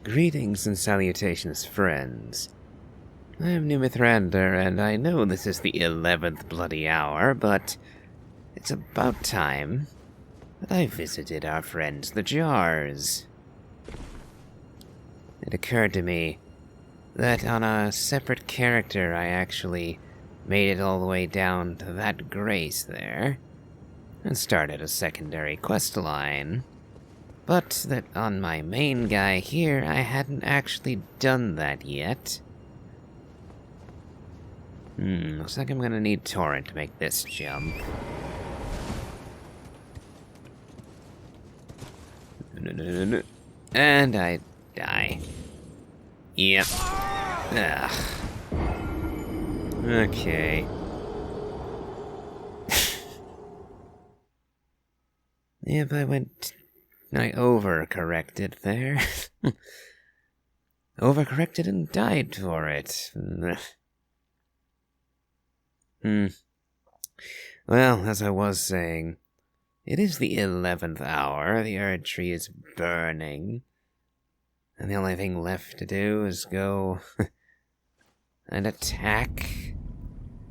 Greetings and salutations, friends. I am Numithrander, and I know this is the 11th bloody hour, but it's about time that I visited our friends the Jars. It occurred to me that on a separate character I actually made it all the way down to that grace there, and started a secondary quest line. But that on my main guy here, I hadn't actually done that yet. Looks like I'm gonna need Torrent to make this jump. And I die. Yep. Ugh. Okay. Yep, I overcorrected there. Overcorrected and died for it. Well, as I was saying, it is the 11th hour, the Erdtree is burning, and the only thing left to do is go and attack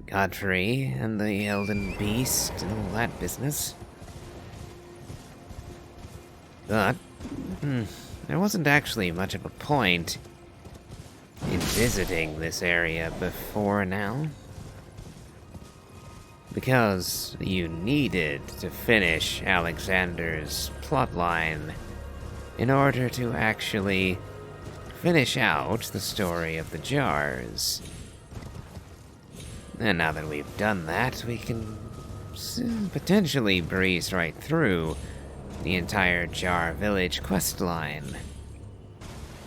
Godfrey and the Elden Beast and all that business. But, there wasn't actually much of a point in visiting this area before now. Because you needed to finish Alexander's plotline in order to actually finish out the story of the Jars. And now that we've done that, we can potentially breeze right through the entire Jar Village questline.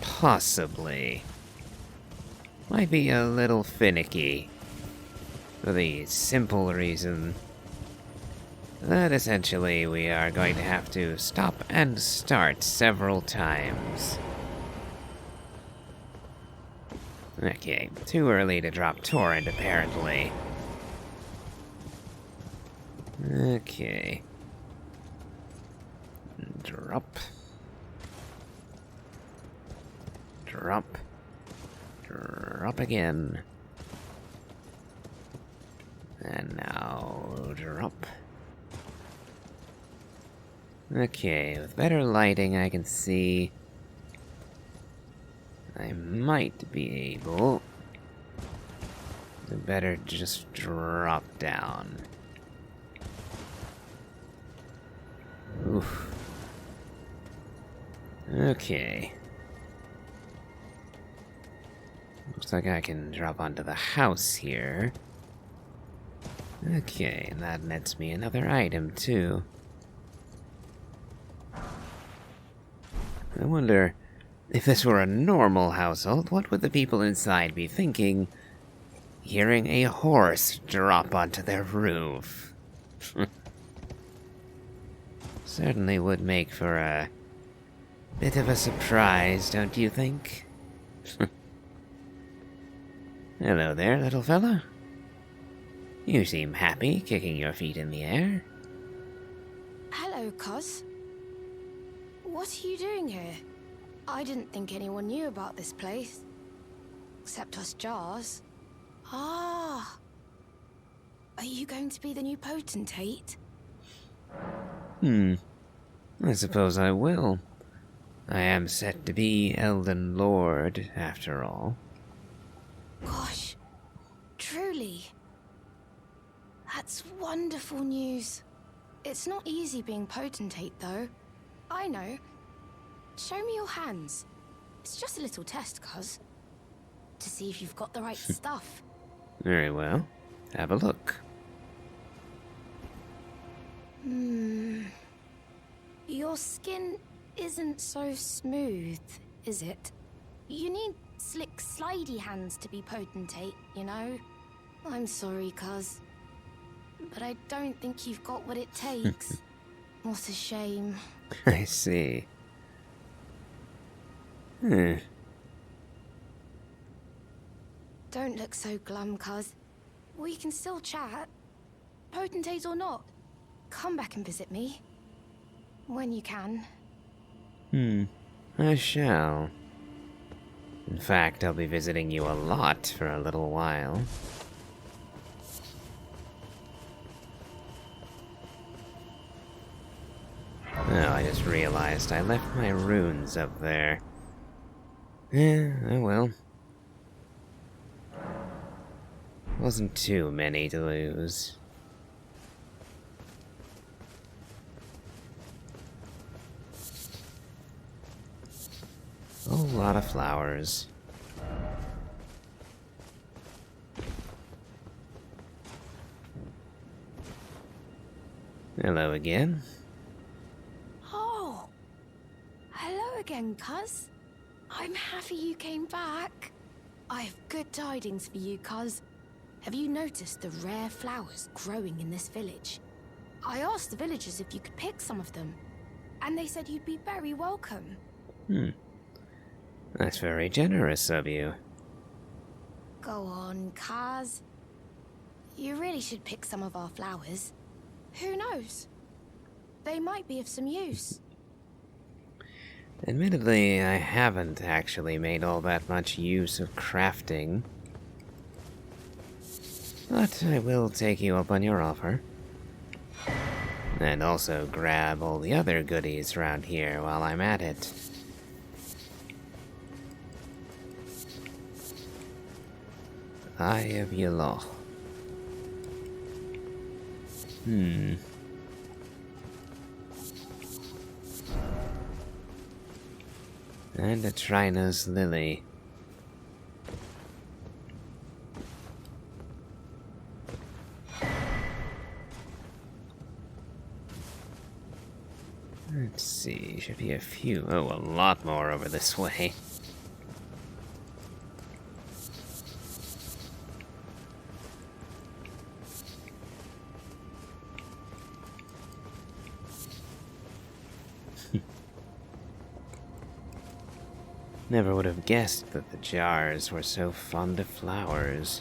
Possibly. Might be a little finicky. For the simple reason that essentially we are going to have to stop and start several times. Okay, too early to drop Torrent apparently. Okay. Drop. Drop. Drop again. And now, drop. Okay, with better lighting I can see I might be able to better just drop down. Oof. Okay. Looks like I can drop onto the house here. Okay, and that nets me another item, too. I wonder, if this were a normal household, what would the people inside be thinking, hearing a horse drop onto their roof? Certainly would make for a bit of a surprise, don't you think? Hello there, little fella. You seem happy, kicking your feet in the air. Hello, Cuz. What are you doing here? I didn't think anyone knew about this place. Except us Jars. Ah. Are you going to be the new potentate? I suppose I will. I am set to be Elden Lord, after all. Gosh. Truly. That's wonderful news. It's not easy being potentate, though. I know. Show me your hands. It's just a little test, Cuz. To see if you've got the right stuff. Very well. Have a look. Your skin isn't so smooth, is it? You need slick, slidey hands to be potentate, you know? I'm sorry, Cuz. But I don't think you've got what it takes. What a shame. I see. Don't look so glum, Cuz. We can still chat. Potentate or not, come back and visit me. When you can. I shall. In fact, I'll be visiting you a lot for a little while. Oh, I just realized I left my runes up there. Oh well. Wasn't too many to lose. A lot of flowers. Hello again. Oh, hello again, cuz. I'm happy you came back. I have good tidings for you, cuz. Have you noticed the rare flowers growing in this village? I asked the villagers if you could pick some of them, and they said you'd be very welcome. That's very generous of you. Go on, cuz. You really should pick some of our flowers. Who knows? They might be of some use. Admittedly, I haven't actually made all that much use of crafting. But I will take you up on your offer. And also grab all the other goodies around here while I'm at it. Eye of Yellow. And a Trinos Lily. Let's see, should be a few. Oh, a lot more over this way. Never would have guessed that the jars were so fond of flowers.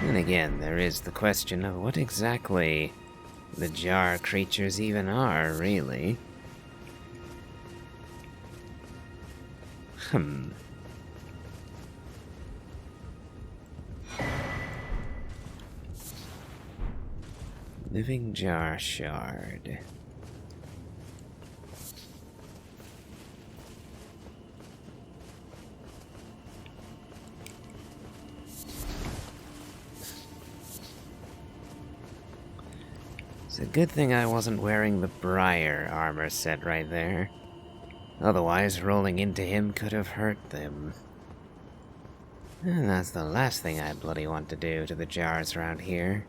Then again, there is the question of what exactly the jar creatures even are, really. Living jar shard. It's a good thing I wasn't wearing the Briar armor set right there. Otherwise, rolling into him could have hurt them. And that's the last thing I bloody want to do to the jars around here.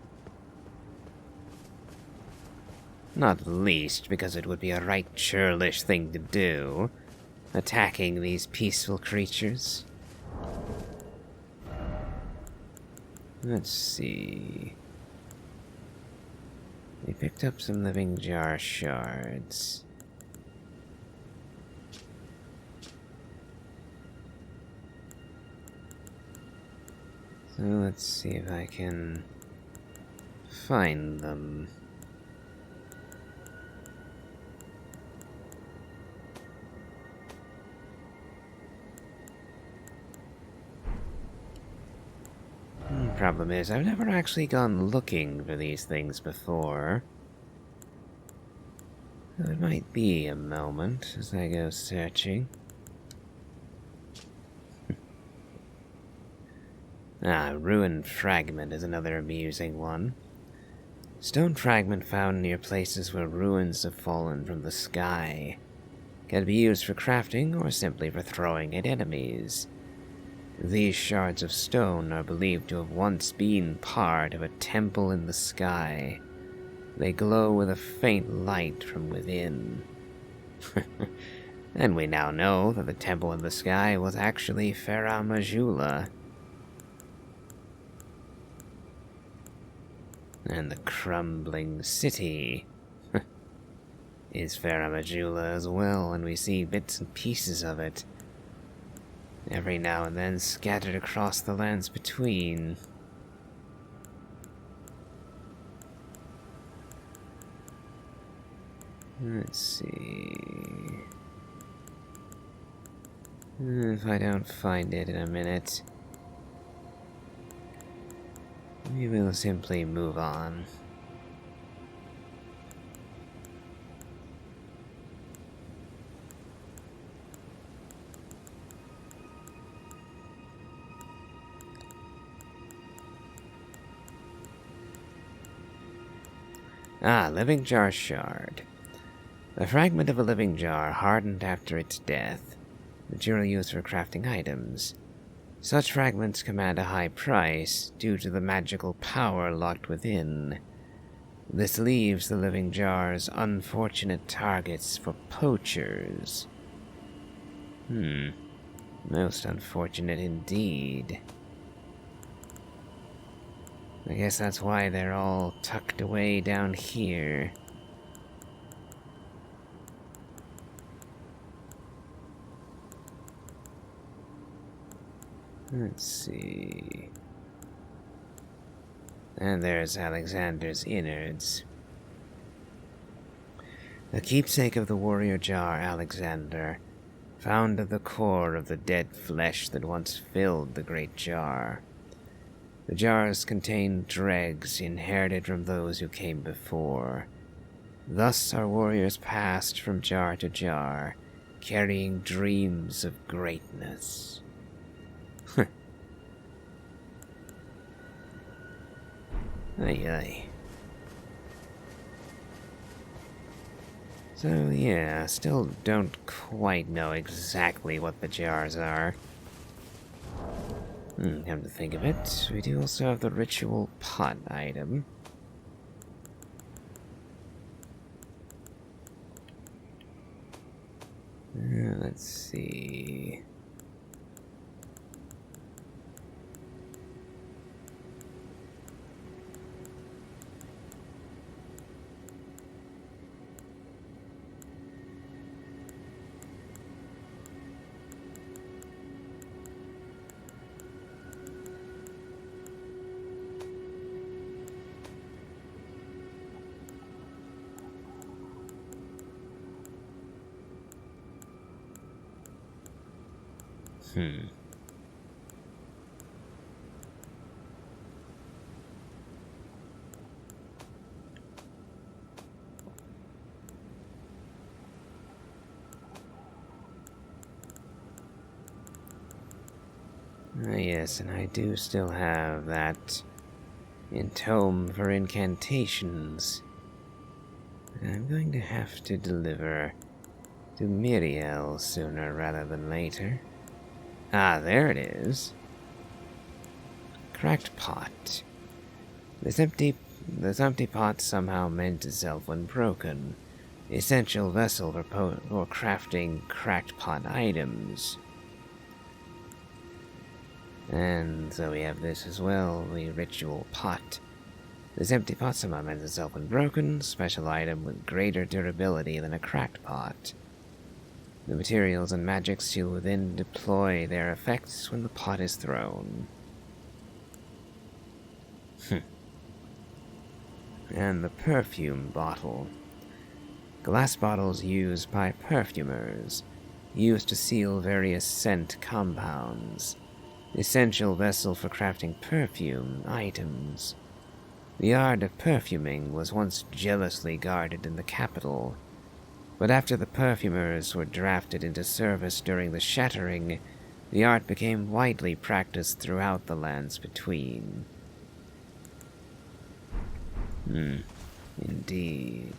Not least because it would be a right churlish thing to do, attacking these peaceful creatures. Let's see. We picked up some living jar shards. So let's see if I can find them. Problem is, I've never actually gone looking for these things before. There might be a moment as I go searching. Ruined fragment is another amusing one. Stone fragment found near places where ruins have fallen from the sky. Can be used for crafting or simply for throwing at enemies. These shards of stone are believed to have once been part of a temple in the sky. They glow with a faint light from within. And we now know that the temple in the sky was actually Farah Majula. And the crumbling city is Farah Majula as well, and we see bits and pieces of it every now and then scattered across the lands between. Let's see. If I don't find it in a minute, we will simply move on. Ah, living jar shard. A fragment of a living jar hardened after its death. Material used for crafting items. Such fragments command a high price due to the magical power locked within. This leaves the living jars unfortunate targets for poachers. Most unfortunate indeed. I guess that's why they're all tucked away down here. Let's see. And there's Alexander's innards. A keepsake of the warrior jar Alexander, found at the core of the dead flesh that once filled the great jar. The jars contain dregs inherited from those who came before. Thus our warriors passed from jar to jar, carrying dreams of greatness. Aye. So yeah, still don't quite know exactly what the jars are. Come to think of it, we do also have the ritual pot item. Let's see. Yes, and I do still have that tome for incantations. I'm going to have to deliver to Miriel sooner rather than later. Ah, there it is. Cracked pot. This empty pot somehow mends itself when broken. Essential vessel for crafting cracked pot items. And so we have this as well, the ritual pot. This empty pot somehow mends itself when broken, special item with greater durability than a cracked pot. The materials and magics will then deploy their effects when the pot is thrown. And the perfume bottle. Glass bottles used by perfumers, used to seal various scent compounds. Essential vessel for crafting perfume items. The art of perfuming was once jealously guarded in the capital, but after the perfumers were drafted into service during the Shattering, the art became widely practiced throughout the lands between. Indeed.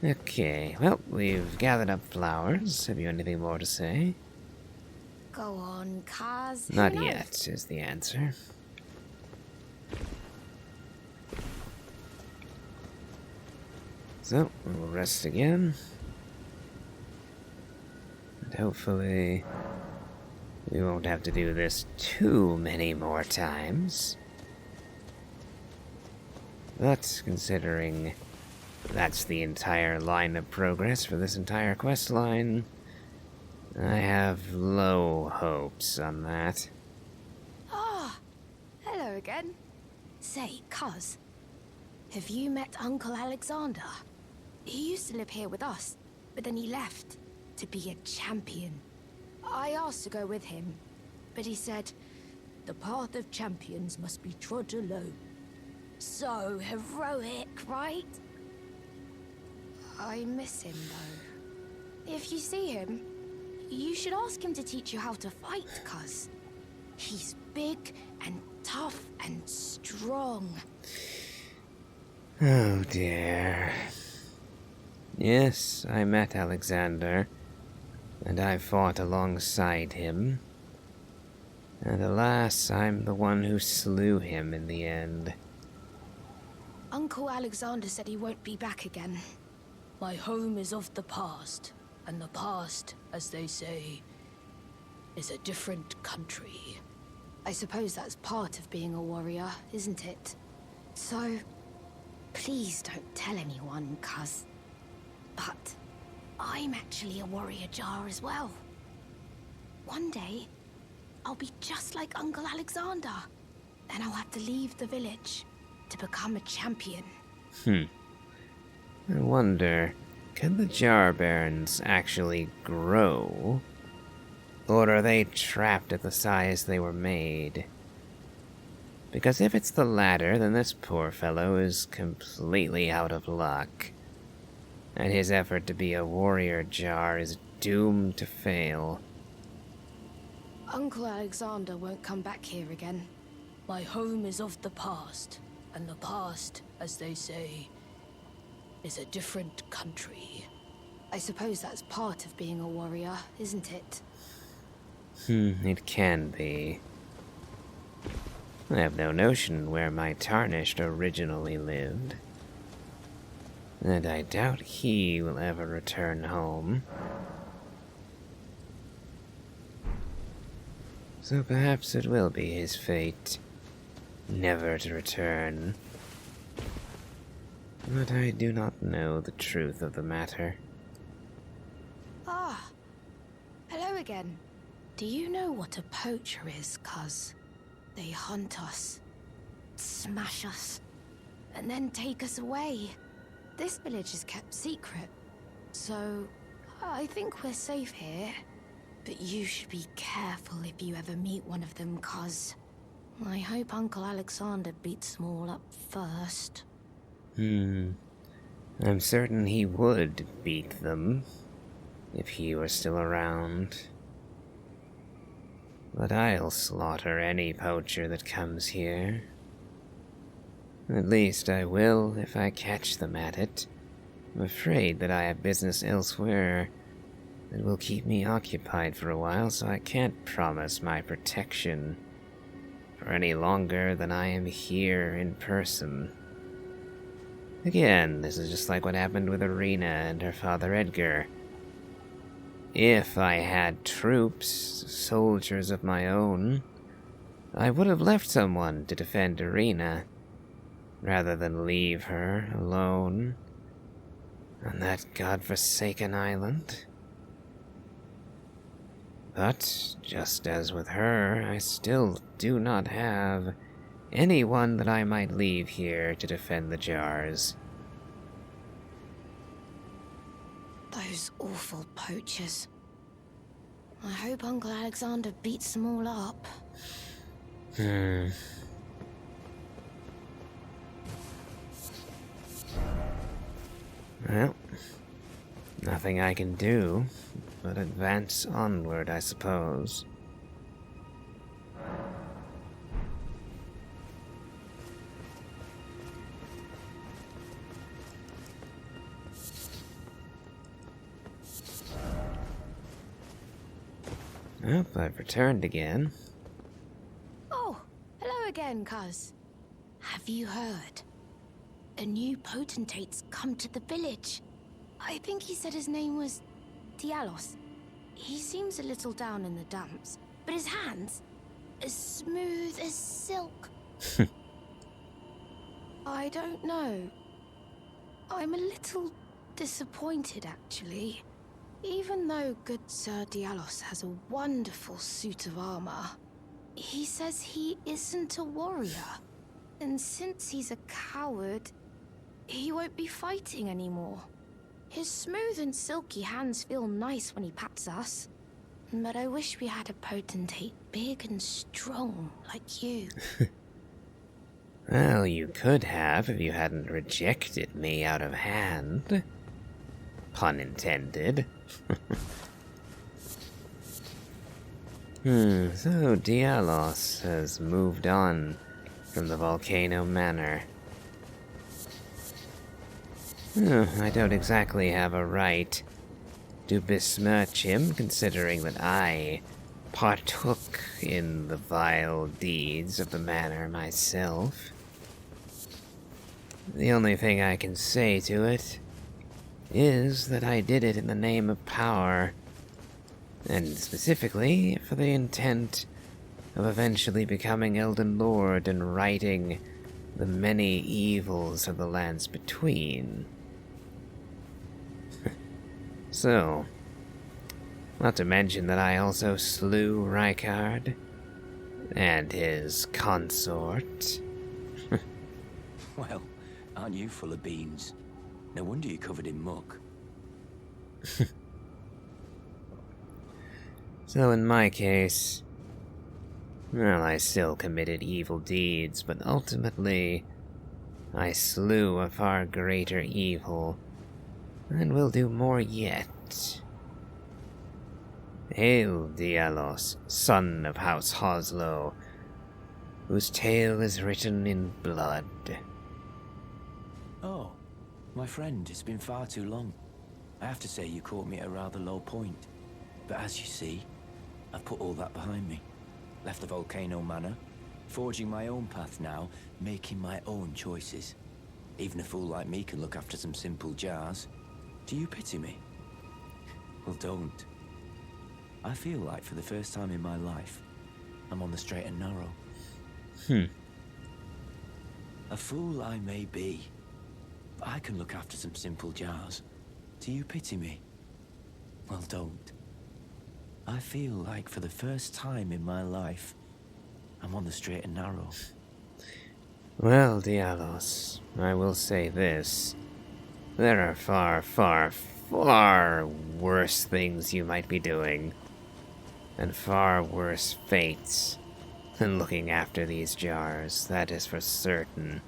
Okay, well, we've gathered up flowers. Have you anything more to say? Go on, Kaz. Not yet, is the answer. So, we'll rest again. And hopefully, we won't have to do this too many more times. But, considering that's the entire line of progress for this entire quest line, I have low hopes on that. Ah, hello again. Say, Kaz, Have you met Uncle Alexander? He used to live here with us, but then he left to be a champion. I asked to go with him, but he said, "The path of champions must be trod alone." So heroic, right? I miss him, though. If you see him, you should ask him to teach you how to fight, cuz he's big and tough and strong. Oh dear. Yes, I met Alexander, and I fought alongside him. And alas, I'm the one who slew him in the end. Uncle Alexander said he won't be back again. My home is of the past, and the past, as they say, is a different country. I suppose that's part of being a warrior, isn't it? So, please don't tell anyone, cuz. But I'm actually a warrior jar as well. One day, I'll be just like Uncle Alexander. Then I'll have to leave the village to become a champion. I wonder, can the Jar Barons actually grow? Or are they trapped at the size they were made? Because if it's the latter, then this poor fellow is completely out of luck. And his effort to be a warrior jar is doomed to fail. Uncle Alexander won't come back here again. My home is of the past, and the past, as they say, is a different country. I suppose that's part of being a warrior, isn't it? It can be. I have no notion where my Tarnished originally lived. And I doubt he will ever return home. So perhaps it will be his fate, never to return. But I do not know the truth of the matter. Ah, hello again. Do you know what a poacher is, cuz? They hunt us, smash us, and then take us away. This village is kept secret, so I think we're safe here. But you should be careful if you ever meet one of them, cuz I hope Uncle Alexander beats them all up first. I'm certain he would beat them, if he were still around. But I'll slaughter any poacher that comes here. At least I will if I catch them at it. I'm afraid that I have business elsewhere that will keep me occupied for a while, so I can't promise my protection for any longer than I am here in person. Again, this is just like what happened with Irina and her father Edgar. If I had troops, soldiers of my own, I would have left someone to defend Irina, rather than leave her alone on that godforsaken island. But, just as with her, I still do not have anyone that I might leave here to defend the jars. Those awful poachers. I hope Uncle Alexander beats them all up. Well, nothing I can do but advance onward, I suppose. Well, I've returned again. Oh, hello again, cuz. Have you heard? A new potentate's come to the village. I think he said his name was Diallos. He seems a little down in the dumps, but his hands, as smooth as silk. I don't know. I'm a little disappointed, actually. Even though good Sir Diallos has a wonderful suit of armor, he says he isn't a warrior. And since he's a coward, he won't be fighting anymore. His smooth and silky hands feel nice when he pats us. But I wish we had a potentate big and strong like you. Well, you could have if you hadn't rejected me out of hand. Pun intended. So Diallos has moved on from the Volcano Manor. I don't exactly have a right to besmirch him, considering that I partook in the vile deeds of the manor myself. The only thing I can say to it is that I did it in the name of power, and specifically for the intent of eventually becoming Elden Lord and righting the many evils of the lands between. So, not to mention that I also slew Rykard and his consort. Well, aren't you full of beans? No wonder you're covered in muck. So in my case, well, I still committed evil deeds, but ultimately, I slew a far greater evil, and will do more yet. Hail, Diallos, son of House Hoslow, whose tale is written in blood. Oh, my friend, it's been far too long. I have to say you caught me at a rather low point. But as you see, I've put all that behind me. Left the Volcano Manor, forging my own path now, making my own choices. Even a fool like me can look after some simple jars. Do you pity me? Well, don't. I feel like for the first time in my life, I'm on the straight and narrow. A fool I may be, but I can look after some simple jars. Do you pity me? Well, don't. I feel like for the first time in my life, I'm on the straight and narrow. Well, Diallos, I will say this. There are far, far, far worse things you might be doing, and far worse fates than looking after these jars, that is for certain.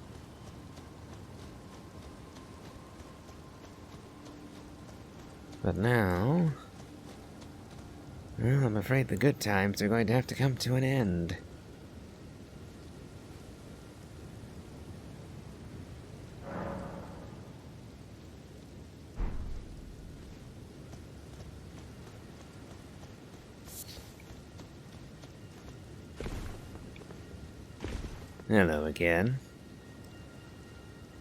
But now, well, I'm afraid the good times are going to have to come to an end. Hello again.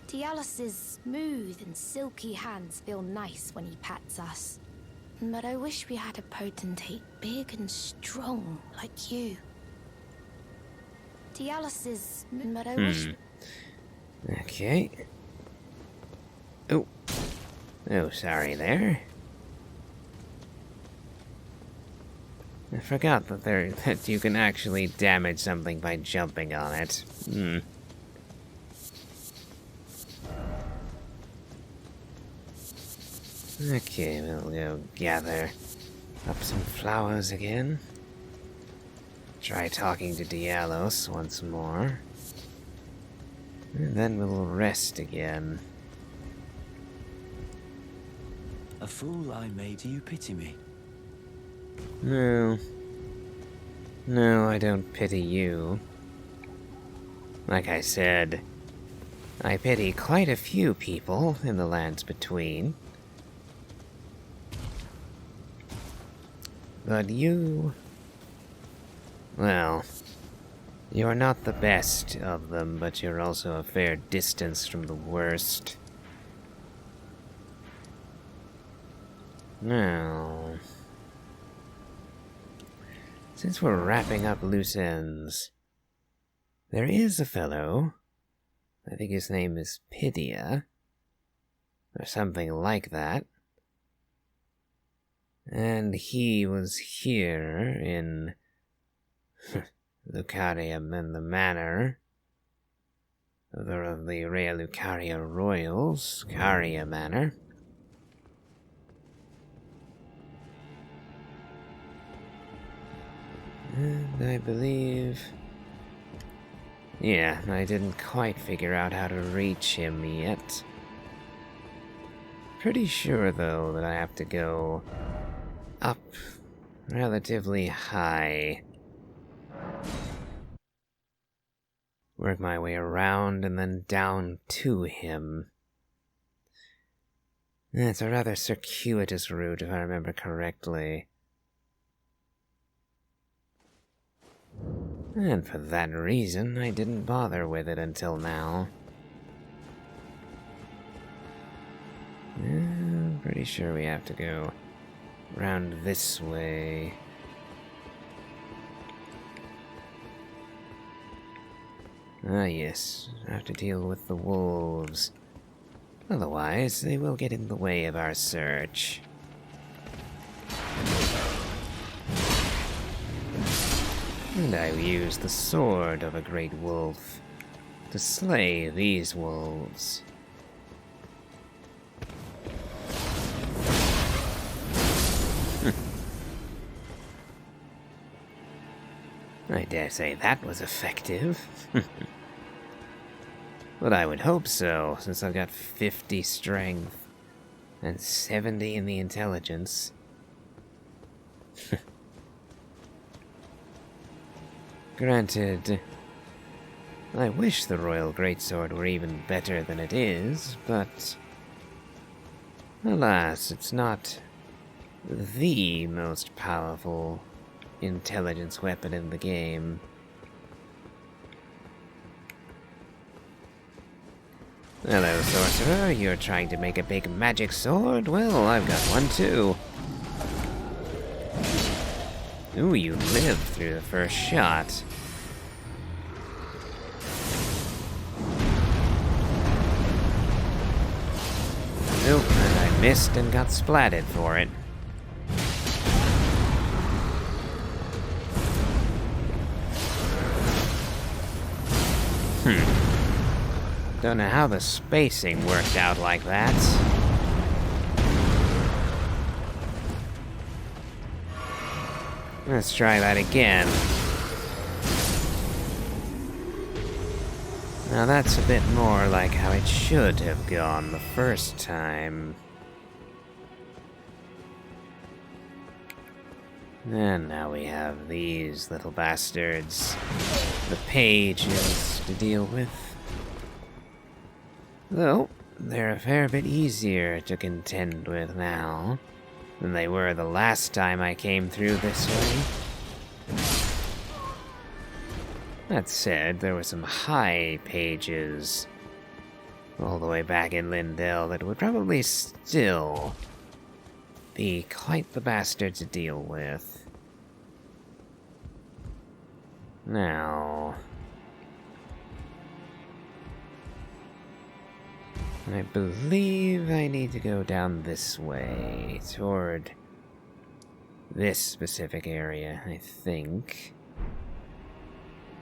Diallos' smooth and silky hands feel nice when he pats us. But I wish we had a potentate big and strong like you. Diallos' but I wish... Okay. Oh. Oh, sorry there. I forgot that you can actually damage something by jumping on it. Okay, we'll go gather up some flowers again. Try talking to Diallos once more. And then we'll rest again. A fool I may. Do you pity me? No. No, I don't pity you. Like I said, I pity quite a few people in the lands between. But you... well, you're not the best of them, but you're also a fair distance from the worst. Now... since we're wrapping up loose ends, there is a fellow, I think his name is Pydia, or something like that, and he was here in Lucarium and the Manor of the Rea Lucaria Royals, Caria Manor. And I believe... yeah, I didn't quite figure out how to reach him yet. Pretty sure, though, that I have to go up relatively high. Work my way around and then down to him. It's a rather circuitous route, if I remember correctly. And for that reason, I didn't bother with it until now. I'm pretty sure we have to go round this way. Ah yes, I have to deal with the wolves. Otherwise, they will get in the way of our search. And I will use the sword of a great wolf to slay these wolves. I dare say that was effective. But I would hope so, since I've got 50 strength and 70 in the intelligence. Granted, I wish the Royal Greatsword were even better than it is, but alas, it's not the most powerful intelligence weapon in the game. Hello, sorcerer. You're trying to make a big magic sword? Well, I've got one too. Ooh, you lived through the first shot. Nope, and I missed and got splatted for it. Don't know how the spacing worked out like that. Let's try that again. Now that's a bit more like how it should have gone the first time. And now we have these little bastards, the pages, to deal with. Though, they're a fair bit easier to contend with now than they were the last time I came through this way. That said, there were some high pages all the way back in Lindell that would probably still be quite the bastard to deal with. Now, I believe I need to go down this way, toward this specific area, I think.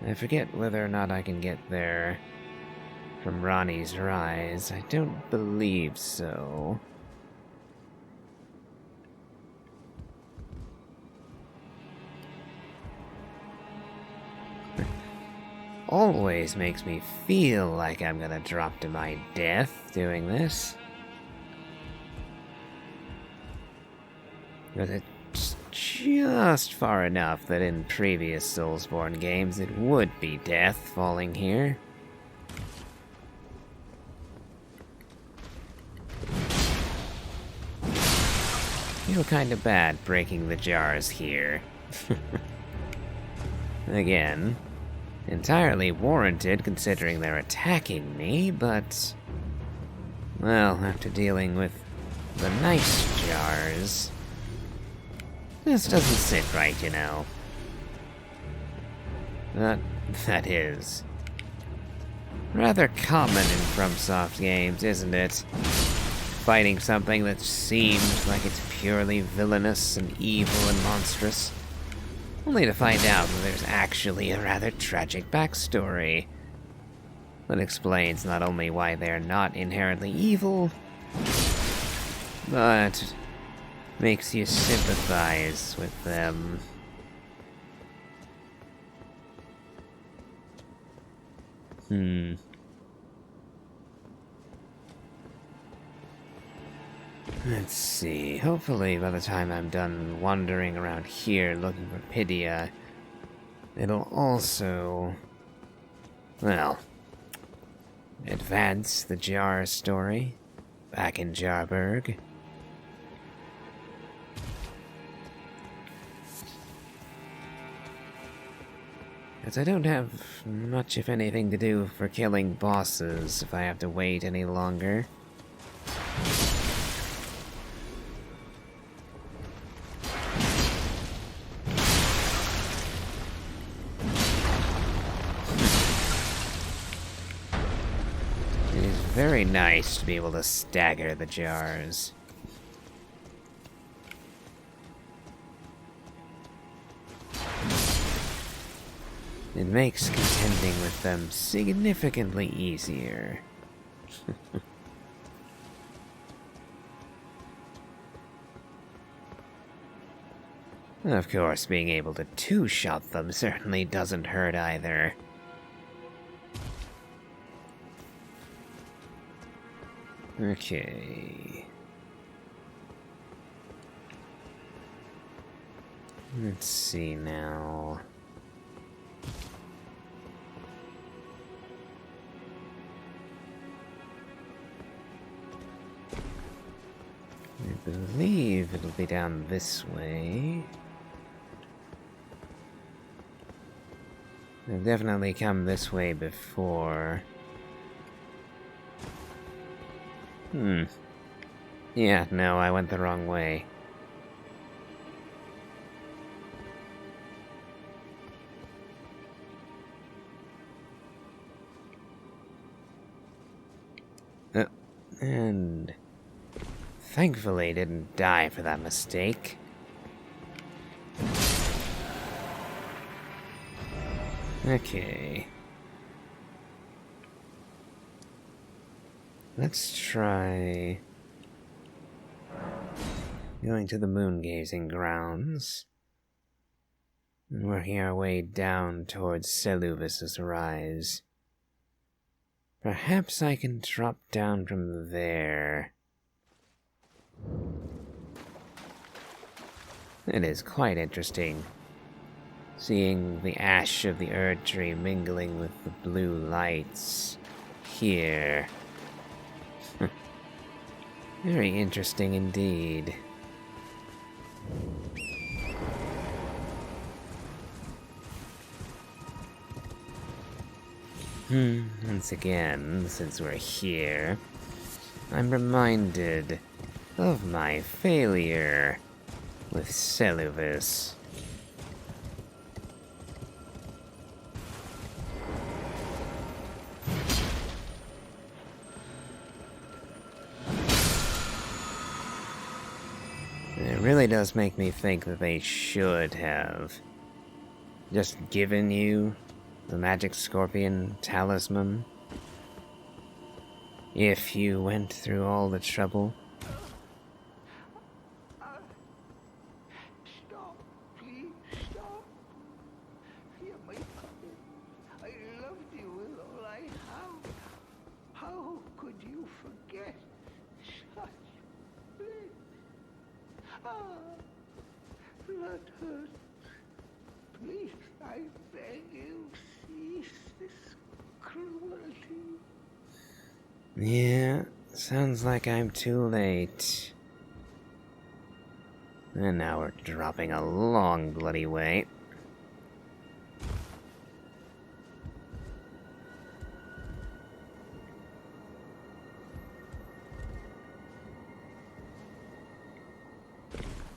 I forget whether or not I can get there from Ronnie's Rise. I don't believe so. Always makes me feel like I'm gonna drop to my death doing this. But it's just far enough that in previous Soulsborne games it would be death falling here. Feel kinda bad breaking the jars here. Again, entirely warranted considering they're attacking me, but... well, after dealing with the nice jars... this doesn't sit right, you know. That is rather common in FromSoft games, isn't it? Fighting something that seems like it's purely villainous and evil and monstrous, only to find out that there's actually a rather tragic backstory. That explains not only why they're not inherently evil, but makes you sympathize with them. Let's see. Hopefully by the time I'm done wandering around here looking for Pydia, it'll also, well, advance the Jar story back in Jarburg. As I don't have much, if anything, to do for killing bosses if I have to wait any longer. It is very nice to be able to stagger the jars. It makes contending with them significantly easier. Of course, being able to two-shot them certainly doesn't hurt either. Okay. Let's see now. I believe it'll be down this way. I've definitely come this way before. Yeah, no, I went the wrong way. And thankfully didn't die for that mistake. Okay. Let's try going to the moon-gazing grounds and working our way down towards Seluvis's rise. Perhaps I can drop down from there. It is quite interesting, seeing the ash of the Erdtree mingling with the blue lights here. Very interesting indeed. Once again, since we're here, I'm reminded of my failure with Seluvis. It really does make me think that they should have just given you the magic scorpion talisman if you went through all the trouble. Stop, please stop. You're my puppet. I loved you with all I have. How could you forget such bliss? Blood hurts. Please, I beg you, cease this cruelty. Yeah, sounds like I'm too late. And now we're dropping a long bloody way.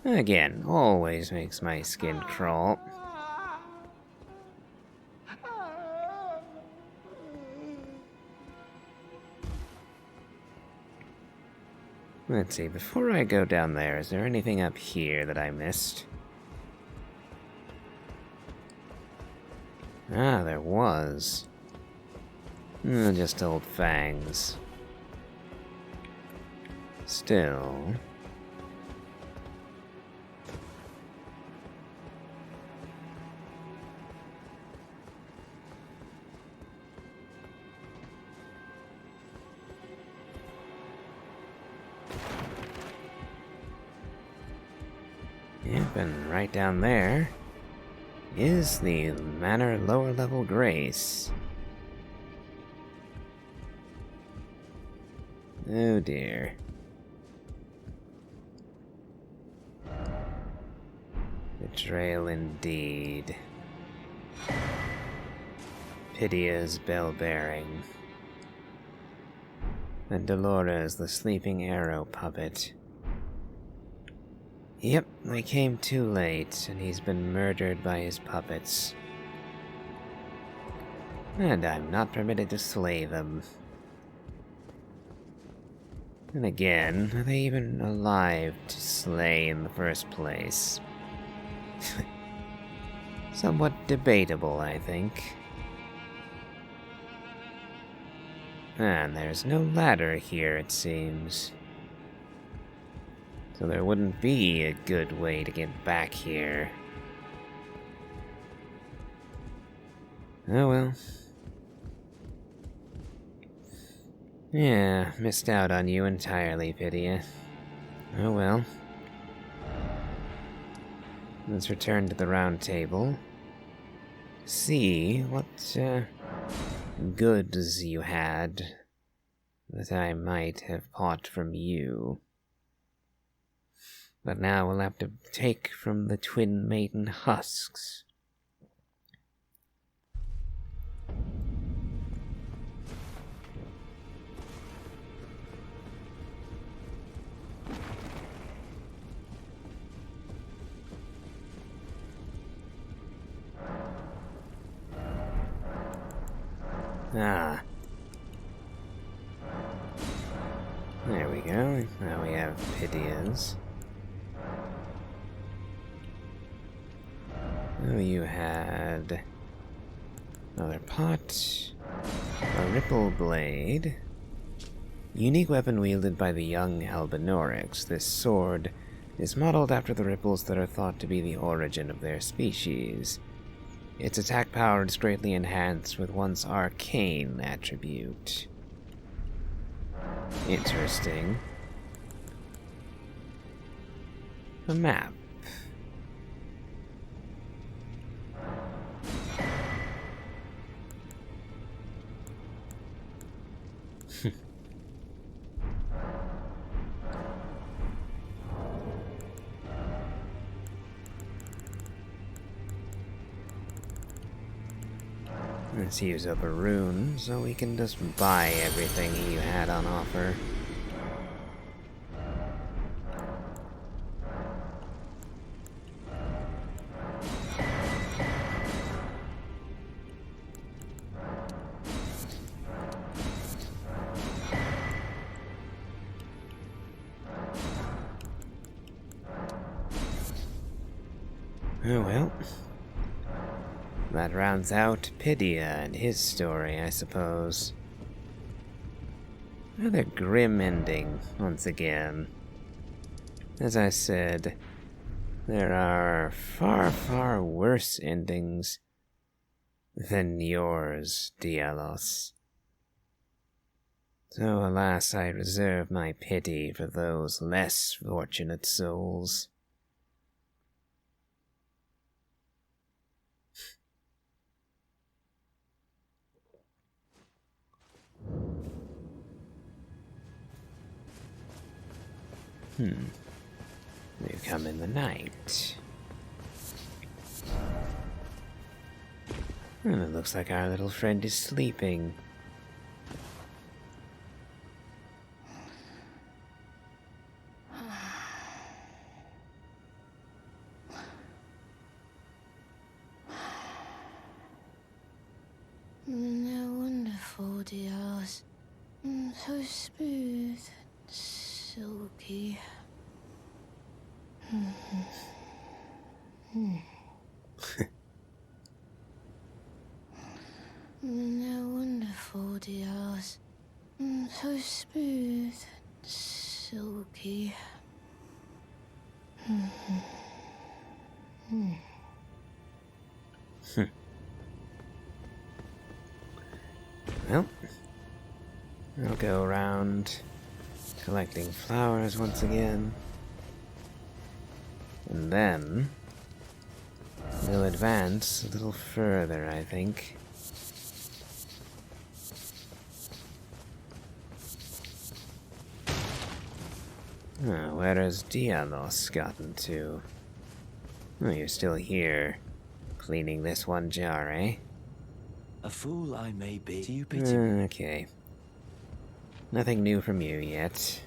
Again, always makes my skin crawl. Let's see, before I go down there, is there anything up here that I missed? Ah, there was. Just old fangs. Still... Yep, and right down there is the Manor Lower Level Grace. Oh dear. Betrayal indeed. Pity's bell-bearing. And Dolores, the sleeping arrow puppet. Yep, they came too late, and he's been murdered by his puppets. And I'm not permitted to slay them. And again, are they even alive to slay in the first place? Somewhat debatable, I think. And there's no ladder here, it seems. So there wouldn't be a good way to get back here. Oh well. Yeah, missed out on you entirely, Pydia. Oh well. Let's return to the round table. See what goods you had that I might have bought from you. But now we'll have to take from the twin maiden husks. Ah. There we go. Now we have Pydia's. Oh, you had another pot, a ripple blade, unique weapon wielded by the young Albinorix. This sword is modeled after the ripples that are thought to be the origin of their species. Its attack power is greatly enhanced with one's arcane attribute. Interesting. A map. Let's use up a rune so we can just buy everything he had on offer. Oh well. That rounds out Pydia and his story, I suppose. Rather grim ending, once again. As I said, there are far, far worse endings than yours, Diallos. So alas, I reserve my pity for those less fortunate souls. We've come in the night. And it looks like our little friend is sleeping. They're wonderful, Diallos. So smooth and silky. They're wonderful. wonderful, Diallos. So smooth and silky. Well, I'll go around collecting flowers once again. And then we'll advance a little further, I think. Where has Diallos gotten to? Oh, you're still here, cleaning this one jar, eh? A fool I may be. Do you pity me? Okay. Nothing new from you yet.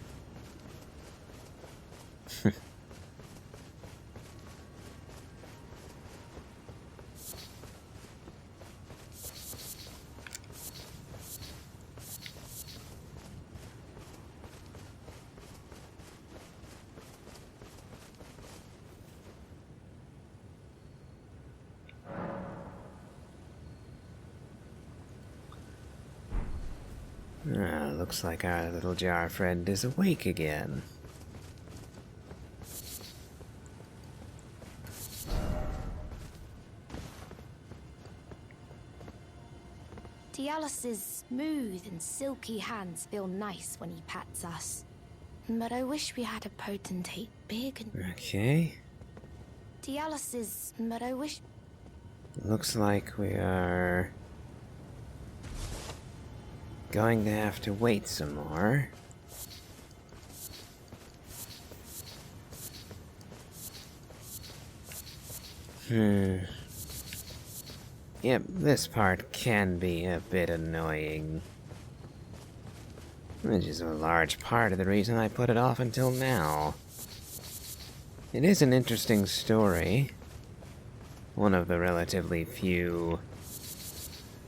Looks like our little jar friend is awake again. Diallos' smooth and silky hands feel nice when he pats us. But I wish we had a potentate big and... Okay. But I wish... Looks like we are going to have to wait some more. Yep, this part can be a bit annoying. Which is a large part of the reason I put it off until now. It is an interesting story. One of the relatively few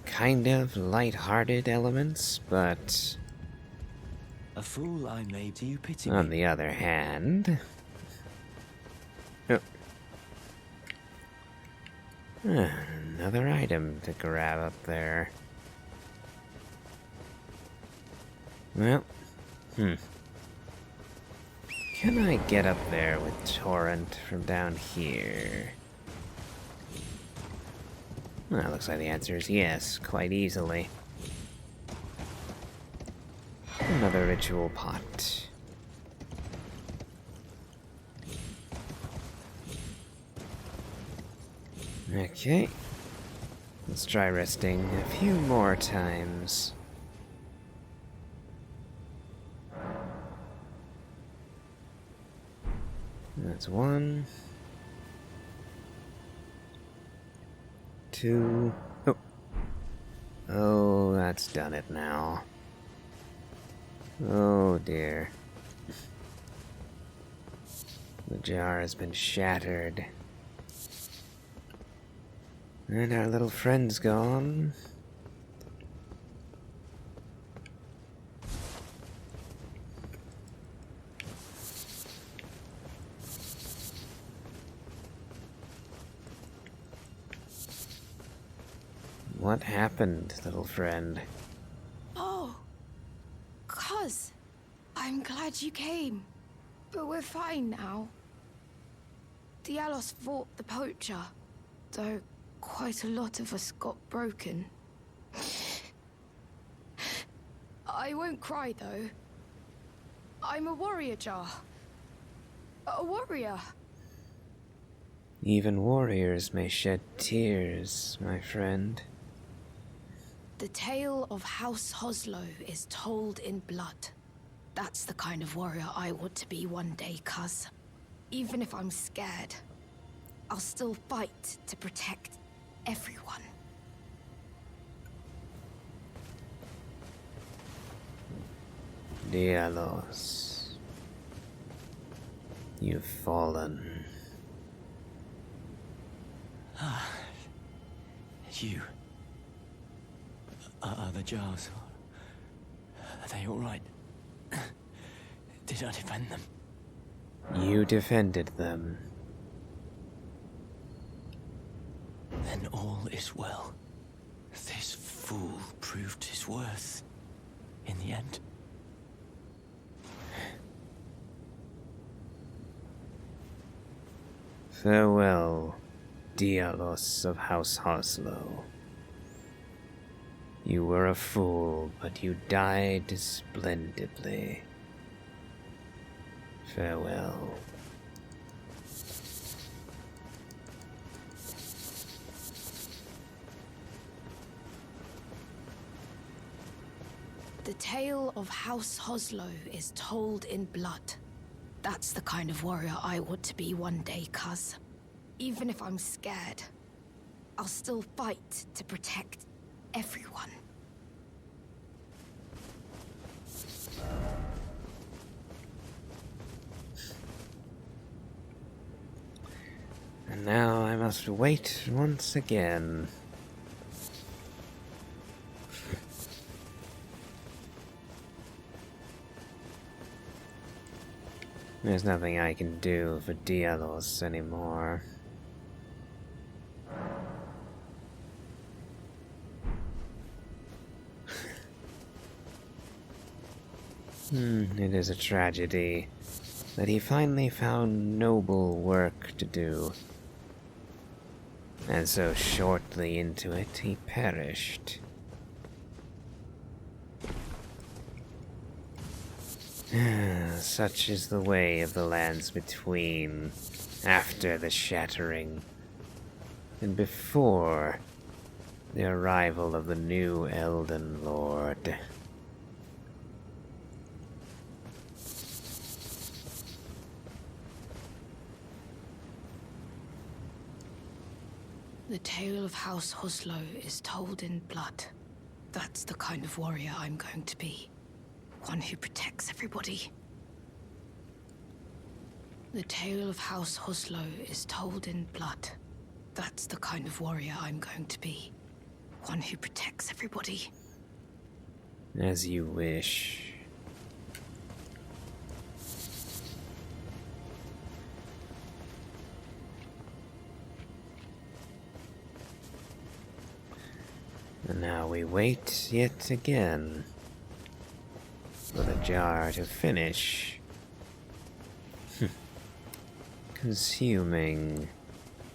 kind of light-hearted elements, but A fool I may. Do you pity me? on the other hand... Another item to grab up there. Well, Can I get up there with Torrent from down here? Well, looks like the answer is yes, quite easily. Another ritual pot. Okay. Let's try resting a few more times. That's 1. 2. Oh. Oh, that's done it now. Oh dear. The jar has been shattered. And our little friend's gone. What happened, little friend? Oh, Cuz, I'm glad you came. But we're fine now. Diallos fought the poacher, though quite a lot of us got broken. I won't cry, though. I'm a warrior jar. A warrior. Even warriors may shed tears, my friend. The tale of House Hoslow is told in blood. That's the kind of warrior I want to be one day, Cuz. Even if I'm scared, I'll still fight to protect everyone. Diallos. You've fallen. You. Are the jars? Are they all right? Did I defend them? You defended them. Then all is well. This fool proved his worth in the end. Farewell, Diallos of House Hoslow. You were a fool, but you died splendidly. Farewell. The tale of House Hoslow is told in blood. That's the kind of warrior I want to be one day, cuz. Even if I'm scared, I'll still fight to protect everyone. And now I must wait once again. There's nothing I can do for Diallos anymore. It is a tragedy that he finally found noble work to do. And so shortly into it, he perished. Such is the way of the lands between, after the shattering, and before the arrival of the new Elden Lord. The tale of House Hoslow is told in blood. That's the kind of warrior I'm going to be. One who protects everybody. The tale of House Hoslow is told in blood. That's the kind of warrior I'm going to be. One who protects everybody. As you wish. And now we wait yet again for the jar to finish consuming,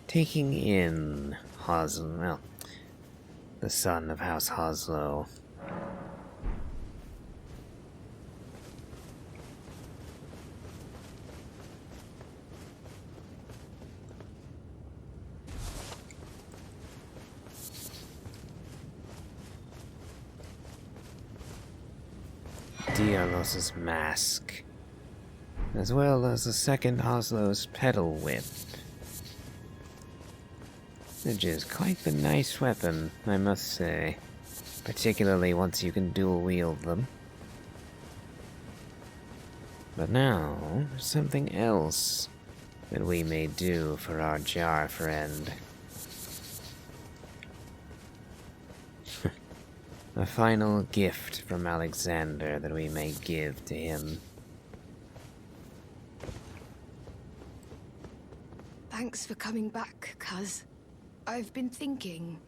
taking in Hoslow, well, the son of House Hoslow. Diallos' mask, as well as the second Hoslow's pedal whip, which is quite the nice weapon, I must say, particularly once you can dual wield them. But now, something else that we may do for our jar friend. A final gift from Alexander that we may give to him. Thanks for coming back, cuz. I've been thinking.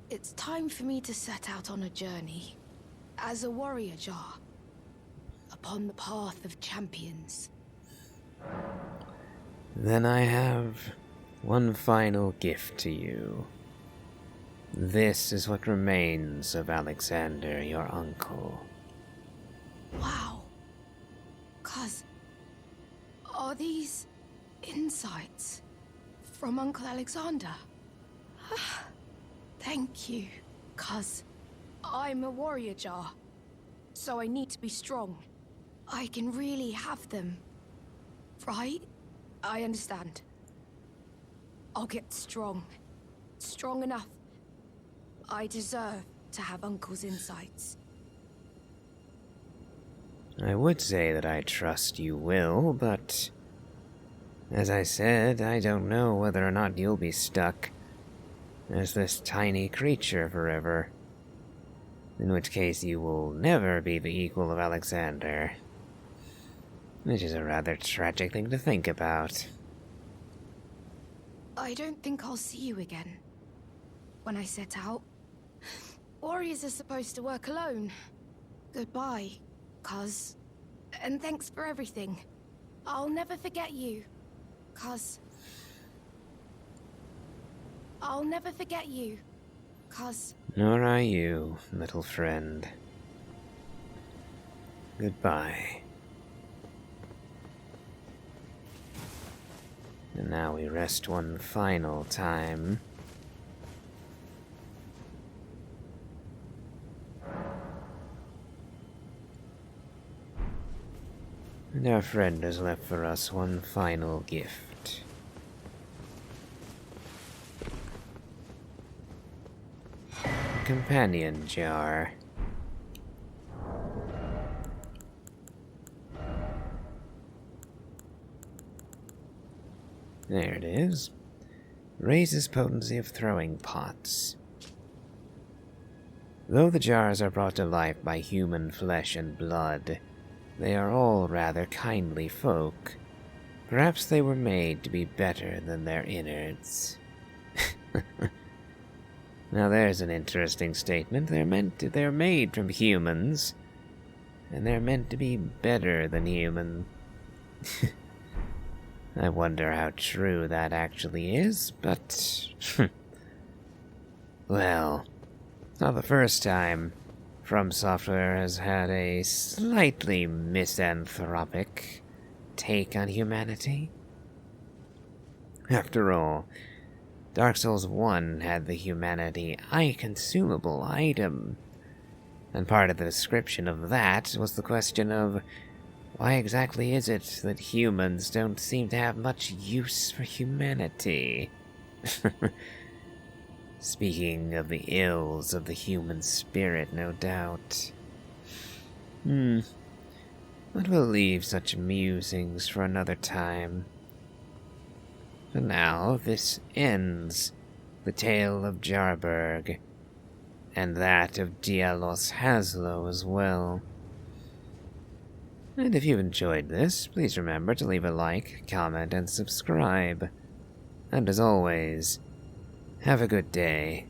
It's time for me to set out on a journey. As a warrior jar. Upon the path of champions. Then I have one final gift to you. This is what remains of Alexander, your uncle. Wow. Cuz, are these insights from Uncle Alexander? Thank you, cuz I'm a warrior jar, so I need to be strong. I can really have them, right? I understand. I'll get strong. Strong enough. I deserve to have Uncle's insights. I would say that I trust you will, but as I said, I don't know whether or not you'll be stuck as this tiny creature forever. In which case you will never be the equal of Alexander. Which is a rather tragic thing to think about. I don't think I'll see you again. When I set out, Warriors are supposed to work alone. Goodbye, cuz. And thanks for everything. I'll never forget you, cuz. I'll never forget you, cuz. Nor are you, little friend. Goodbye. And now we rest one final time. And our friend has left for us one final gift. A companion jar. There it is. Raises potency of throwing pots. Though the jars are brought to life by human flesh and blood, they are all rather kindly folk. Perhaps they were made to be better than their innards. Now there's an interesting statement. They're made from humans, and they're meant to be better than human. I wonder how true that actually is, but... well, it's not the first time From Software has had a slightly misanthropic take on humanity. After all, Dark Souls 1 had the humanity consumable item, and part of the description of that was the question of why exactly is it that humans don't seem to have much use for humanity? Speaking of the ills of the human spirit, no doubt. But we'll leave such musings for another time. For now, this ends the tale of Jarburg, and that of Diallos Hoslow as well. And if you've enjoyed this, please remember to leave a like, comment, and subscribe. And as always, have a good day.